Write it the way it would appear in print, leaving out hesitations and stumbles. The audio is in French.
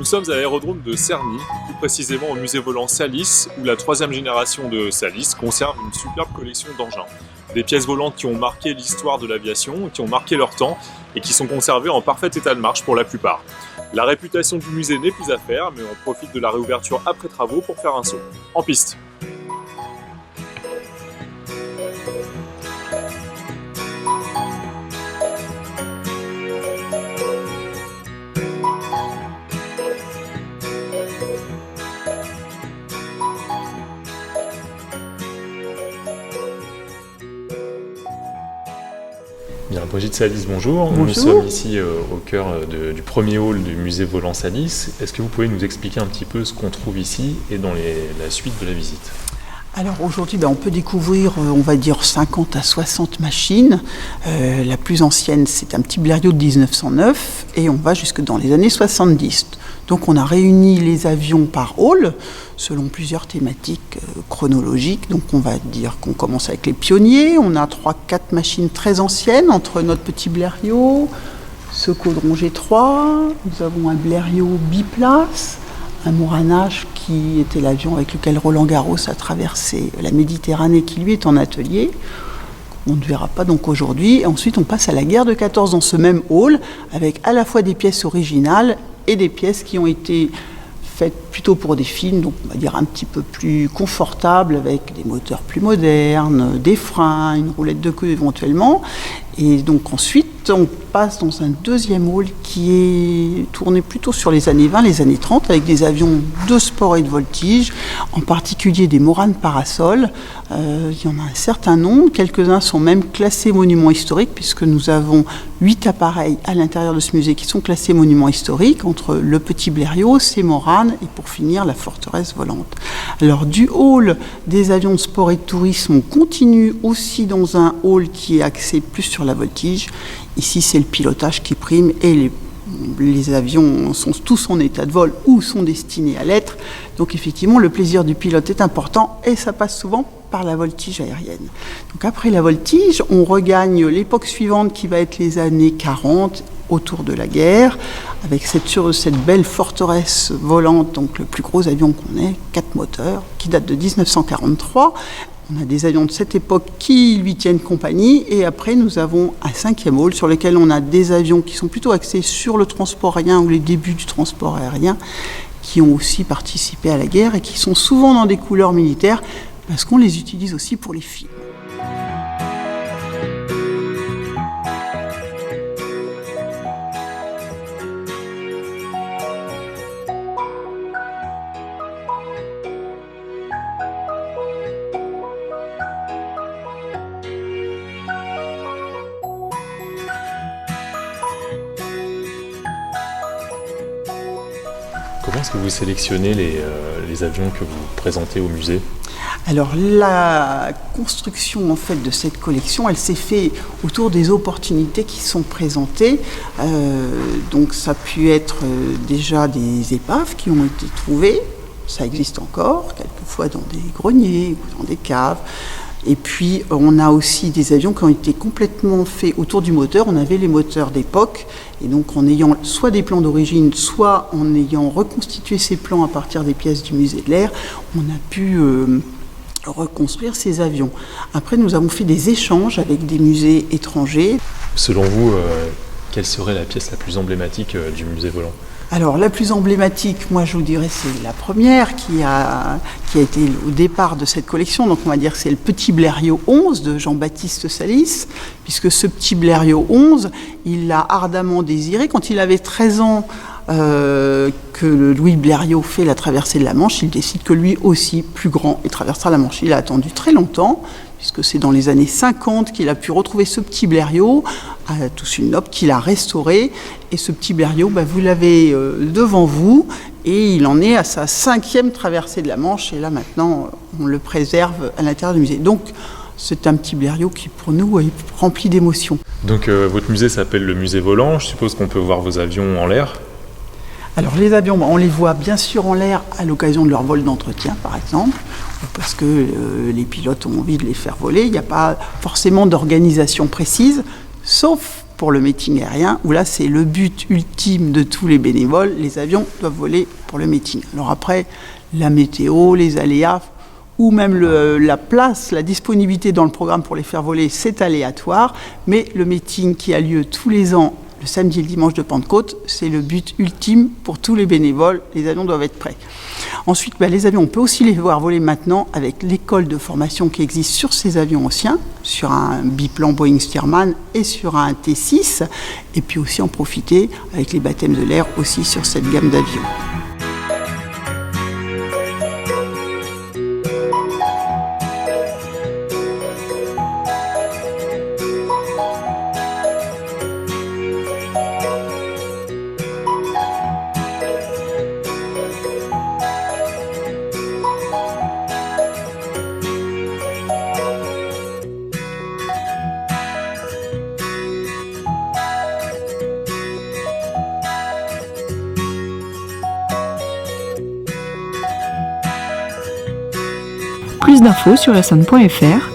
Nous sommes à l'aérodrome de Cerny, plus précisément au musée volant Salis, où la troisième génération de Salis conserve une superbe collection d'engins. Des pièces volantes qui ont marqué l'histoire de l'aviation, qui ont marqué leur temps et qui sont conservées en parfait état de marche pour la plupart. La réputation du musée n'est plus à faire, mais on profite de la réouverture après travaux pour faire un saut. En piste. Bien, Brigitte Salis, bonjour. Bonjour. Nous sommes ici au cœur du premier hall du musée volant Salis. Est-ce que vous pouvez nous expliquer un petit peu ce qu'on trouve ici et dans la suite de la visite ? Alors aujourd'hui, on peut découvrir, on va dire, 50 à 60 machines. La plus ancienne, c'est un petit Blériot de 1909 et on va jusque dans les années 70. Donc on a réuni les avions par hall selon plusieurs thématiques chronologiques. Donc on va dire qu'on commence avec les pionniers. On a 3-4 machines très anciennes entre notre petit Blériot, ce Caudron G3. Nous avons un Blériot biplace, un Morane-H qui était l'avion avec lequel Roland Garros a traversé la Méditerranée, qui lui est en atelier. On ne verra pas donc aujourd'hui. Et ensuite, on passe à la guerre de 14 dans ce même hall, avec à la fois des pièces originales et des pièces qui ont été faites plutôt pour des films, donc on va dire un petit peu plus confortables, avec des moteurs plus modernes, des freins, une roulette de queue éventuellement. Et donc ensuite, on passe dans un deuxième hall qui est tourné plutôt sur les années 20, les années 30, avec des avions de sport et de voltige, en particulier des Morane Parasol. Il y en a un certain nombre, quelques-uns sont même classés monuments historiques, puisque nous avons 8 appareils à l'intérieur de ce musée qui sont classés monuments historiques, entre le petit Blériot, ces Morane, et pour finir, la forteresse volante. Alors du hall des avions de sport et de tourisme, on continue aussi dans un hall qui est axé plus sur la voltige. Ici, c'est le pilotage qui prime et les avions sont tous en état de vol ou sont destinés à l'être. Donc effectivement, le plaisir du pilote est important et ça passe souvent par la voltige aérienne. Donc après la voltige, on regagne l'époque suivante qui va être les années 40, autour de la guerre, avec cette belle forteresse volante, donc le plus gros avion qu'on ait, 4 moteurs, qui date de 1943. On a des avions de cette époque qui lui tiennent compagnie, et après nous avons un 5e hall sur lequel on a des avions qui sont plutôt axés sur le transport aérien ou les débuts du transport aérien, qui ont aussi participé à la guerre et qui sont souvent dans des couleurs militaires parce qu'on les utilise aussi pour les films. Comment est-ce que vous sélectionnez les avions que vous présentez au musée ? Alors la construction en fait de cette collection, elle s'est faite autour des opportunités qui sont présentées. Donc ça a pu être déjà des épaves qui ont été trouvées, ça existe encore, quelquefois dans des greniers ou dans des caves. Et puis, on a aussi des avions qui ont été complètement faits autour du moteur. On avait les moteurs d'époque. Et donc, en ayant soit des plans d'origine, soit en ayant reconstitué ces plans à partir des pièces du musée de l'Air, on a pu reconstruire ces avions. Après, nous avons fait des échanges avec des musées étrangers. Selon vous, quelle serait la pièce la plus emblématique du musée volant ? Alors, la plus emblématique, moi, je vous dirais, c'est la première qui a été au départ de cette collection. Donc, on va dire que c'est le petit Blériot 11 de Jean-Baptiste Salis, puisque ce petit Blériot 11, il l'a ardemment désiré. Quand il avait 13 ans, que Louis Blériot fait la traversée de la Manche, il décide que lui aussi, plus grand, il traversera la Manche. Il a attendu très longtemps, puisque c'est dans les années 50 qu'il a pu retrouver ce petit Blériot, à tous une note qu'il a restauré. Et ce petit Blériot, vous l'avez devant vous, et il en est à sa 5e traversée de la Manche. Et là, maintenant, on le préserve à l'intérieur du musée. Donc, c'est un petit Blériot qui, pour nous, est rempli d'émotions. Donc, votre musée s'appelle le musée volant. Je suppose qu'on peut voir vos avions en l'air ? Alors les avions, on les voit bien sûr en l'air à l'occasion de leur vol d'entretien, par exemple, parce que les pilotes ont envie de les faire voler. Il n'y a pas forcément d'organisation précise, sauf pour le meeting aérien, où là c'est le but ultime de tous les bénévoles, les avions doivent voler pour le meeting. Alors après, la météo, les aléas, ou même la place, la disponibilité dans le programme pour les faire voler, c'est aléatoire, mais le meeting qui a lieu tous les ans, le samedi et le dimanche de Pentecôte, c'est le but ultime pour tous les bénévoles, les avions doivent être prêts. Ensuite, les avions, on peut aussi les voir voler maintenant avec l'école de formation qui existe sur ces avions anciens, sur un biplan Boeing Stearman et sur un T6, et puis aussi en profiter avec les baptêmes de l'air aussi sur cette gamme d'avions. Plus d'infos sur essonne.fr